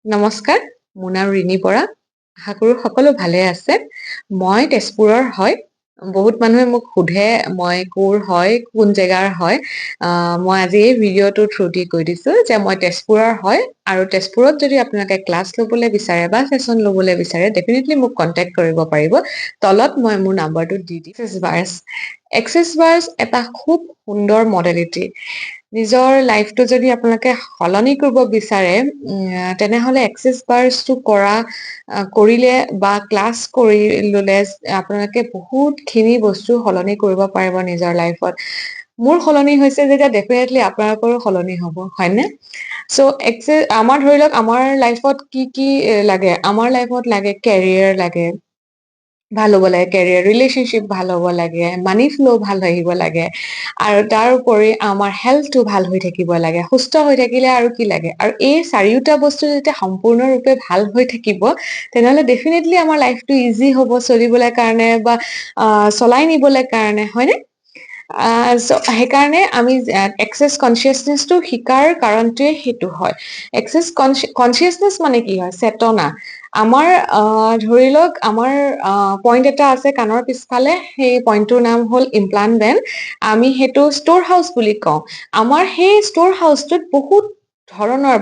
নমস্কাৰ, মোৰ নাম ৰিণী বৰা। আশা কৰোঁ সকলো ভালে আছে। মই তেজপুৰৰ হয়। বহুত মানুহে মোক সোধে মই ক'ৰ হয়, কোন জেগাৰ হয়। মই আজি এই ভিডিঅ'টোৰ থ্ৰুদি কৈ দিছোঁ যে মই তেজপুৰৰ হয়, আৰু তেজপুৰত যদি আপোনালোকে ক্লাছ ল'বলৈ বিচাৰে বা ছেশ্যন ল'বলৈ বিচাৰে ডেফিনেটলি মোক কণ্টেক্ট কৰিব পাৰিব। তলত মই মোৰ নাম্বাৰটো দি দিম। এক্সেছ বাৰ্ছ এটা খুব সুন্দৰ মডেলিটি। নিজৰ লাইফটো যদি আপোনালোকে সলনি কৰিব বিচাৰে তেনেহ'লে এক্সেছ বাৰ্ছটো কৰিলে বা ক্লাছ কৰি ল'লে আপোনালোকে বহুতখিনি বস্তু সলনি কৰিব পাৰিব নিজৰ লাইফত। মোৰ সলনি হৈছে যেতিয়া ডেফিনেটলি আপোনালোকৰো সলনি হ'ব, হয়নে? আমাৰ ধৰি লওক আমাৰ লাইফত কি লাগে? আমাৰ লাইফত লাগে কেৰিয়াৰ লাগে, ভাল হ'ব লাগে কেৰিয়াৰ, ৰিলেশ্যনশ্বিপ ভাল হ'ব লাগে, মানি ফ্ল' ভাল আহিব লাগে, আৰু তাৰ উপৰি আমাৰ হেল্থটো ভাল হৈ থাকিব লাগে। সুস্থ হৈ থাকিলে আৰু কি লাগে? আৰু এই চাৰিওটা বস্তু যেতিয়া সম্পূৰ্ণৰূপে ভাল হৈ থাকিব তেনেহ'লে ডেফিনেটলি আমাৰ লাইফটো ইজি হ'ব চলিবলৈ কাৰণে বা চলাই নিবলৈ কাৰণে, হয়নে? সেইকাৰণে আমি এক্সেছ কনচিয়াছনেছটো শিকাৰ কাৰণটোৱে সেইটো হয়। এক্সেছ কনচিয়াছনেছ মানে কি হয়? চেতনা। আমাৰ ধৰি লওক আমাৰ পইণ্ট এটা আছে কাণৰ পিছফালে, সেই পইণ্টটোৰ নাম হ'ল ইমপ্লান্ট বেণ্ড। আমি সেইটো ষ্ট'ৰ হাউচ বুলি কওঁ। আমাৰ সেই ষ্ট'ৰ হাউচটোত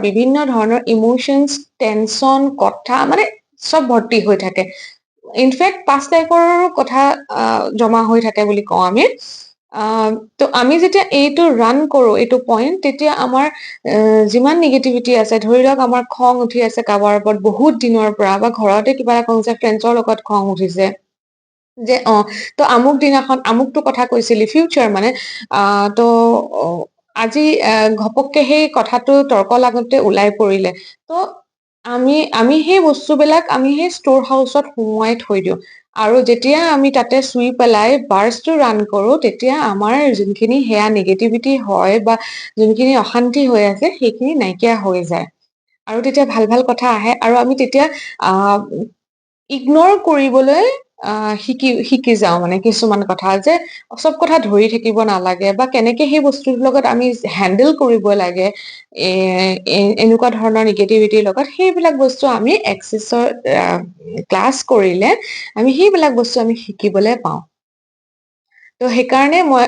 বিভিন্ন ধৰণৰ ইম'চনছ, টেনচন, কথা মানে চব ভৰ্তি হৈ থাকে। ইনফেক্ট পাষ্ট লাইফৰো কথা জমা হৈ থাকে বুলি কওঁ আমি। তো আমি যেতিয়া এইটো ৰান কৰোঁ, এইটো পইণ্ট, তেতিয়া আমাৰ যিমান নিগেটিভিটি আছে, ধৰি লওক আমাৰ খং উঠি আছে কাৰোবাৰ ওপৰত বহুত দিনৰ পৰা, বা ঘৰতে কিবা এটা খং উঠিছে, ফ্ৰেণ্ডছৰ লগত খং উঠিছে যে তো আমুক দিনাখন আমুকটো কথা কৈছিলি, ফিউচাৰ মানে তো আজি ঘপককে সেই কথাটো তৰ্ক লাগোতে ওলাই পৰিলে। তো আমি সেই বস্তুবিলাক আমি সেই ষ্ট'ৰ হাউচত সুমুৱাই থৈ দিওঁ, আৰু যেতিয়া আমি তাতে চুই পেলাই বাৰ্ছটো ৰান কৰোঁ তেতিয়া আমাৰ যোনখিনি সেয়া নিগেটিভিটি হয় বা যোনখিনি অশান্তি হৈ আছে সেইখিনি নাইকিয়া হৈ যায়, আৰু তেতিয়া ভাল ভাল কথা আহে, আৰু আমি তেতিয়া ইগনৰ কৰিবলৈ শিকি যাওঁ মানে কিছুমান কথা, যে চব কথা ধৰি থাকিব নালাগে, বা কেনেকে সেই বস্তুটোৰ লগত আমি হেণ্ডেল কৰিব লাগে এনেকুৱা ধৰণৰ নিগেটিভিটিৰ লগত, সেইবিলাক বস্তু আমি এক্সেছৰ ক্লাছ কৰিলে আমি সেইবিলাক বস্তু আমি শিকিবলৈ পাওঁ। তো সেইকাৰণে মই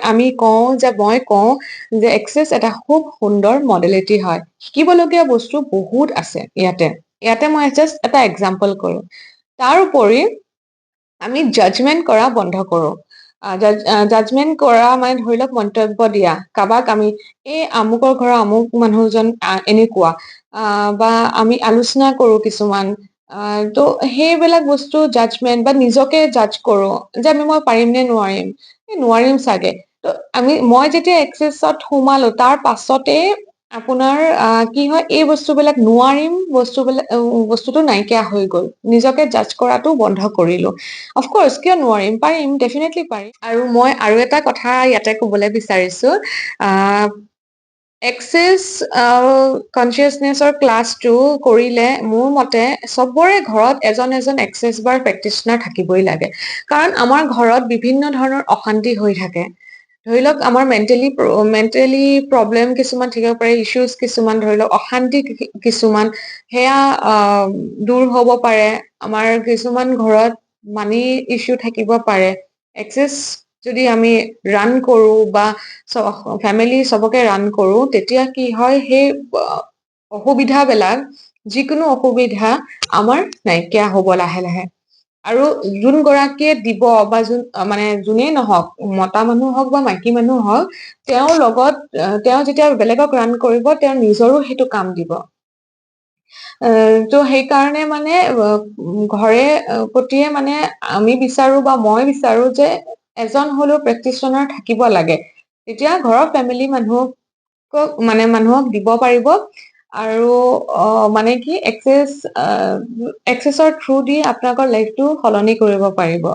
কওঁ যে এক্সেছ এটা খুব সুন্দৰ মডেলিটি হয়। শিকিবলগীয়া বস্তু বহুত আছে ইয়াতে মই জাষ্ট এটা এক্সাম্পল কৰো। তাৰ উপৰি আমি জাজমেন্ট কৰা বন্ধ কৰো। জাজমেন্ট কৰা মানে ধৰি লওক মন্তব্য দিয়া, কাৰোবাক আমি এই আমুকৰ ঘৰৰ আমুক মানুহজন এনেকুৱা, বা আমি আলোচনা কৰো কিছুমান, তো সেইবিলাক বস্তু জাজমেন্ট, বা নিজকে জাজ কৰো যে মই পাৰিম নে নোৱাৰিম, নোৱাৰিম চাগে। তো মই যেতিয়া এক্সেছত সোমালো তাৰ পাছতে আপোনাৰ কি হয়, এই বস্তুবিলাক নোৱাৰিম বস্তুটো নাইকিয়া হৈ গ'ল, নিজকে জাজ কৰাটো বন্ধ কৰিলো। অফকৰ্চ কিয় নোৱাৰিম, পাৰিম, ডেফিনেটলি পাৰিম। আৰু মই আৰু এটা কথা ইয়াতে কবলৈ বিচাৰিছো, এক্সেছ কনচিয়াছনেছৰ ক্লাছটো কৰিলে মোৰ মতে চবৰে ঘৰত এজন এক্সেছ বাৰ প্ৰেক্টিচনাৰ থাকিবই লাগে, কাৰণ আমাৰ ঘৰত বিভিন্ন ধৰণৰ অশান্তি হৈ থাকে। ধৰি লওক আমাৰ মেণ্টেলি প্ৰব্লেম কিছুমান থাকিব পাৰে, ইছ্যুজ কিছুমান, ধৰি লওক অশান্তি কিছুমান, সেয়া দূৰ হ'ব পাৰে। আমাৰ কিছুমান ঘৰত মানি ইছ্যু থাকিব পাৰে। এক্সেছ যদি আমি ৰান কৰো বা ফেমিলি চবকে ৰান কৰো, তেতিয়া কি হয়, সেই অসুবিধাবিলাক, যিকোনো অসুবিধা আমাৰ নাইকিয়া হ'ব লাহে লাহে। আৰু যোন গৰাকীয়ে দিব, বা যোনেই নহওক, মতা মানুহ হওক বা মাইকী মানুহ হওক, তেওঁ যেতিয়া বেলেগক ৰান কৰিব, তেওঁ নিজৰো সেইটো কাম দিব। তো সেইকাৰণে মানে ঘৰে প্ৰতিয়ে মানে আমি বিচাৰো, বা মই বিচাৰো যে এজন হলেও প্ৰেক্টিচনাৰ থাকিব লাগে, তেতিয়া ঘৰৰ ফেমিলি মানুহক দিব পাৰিব, আৰু মানে কি এক্সেছৰ থ্ৰু দি আপোনালোকৰ লাইফটো সলনি কৰিব পাৰিব।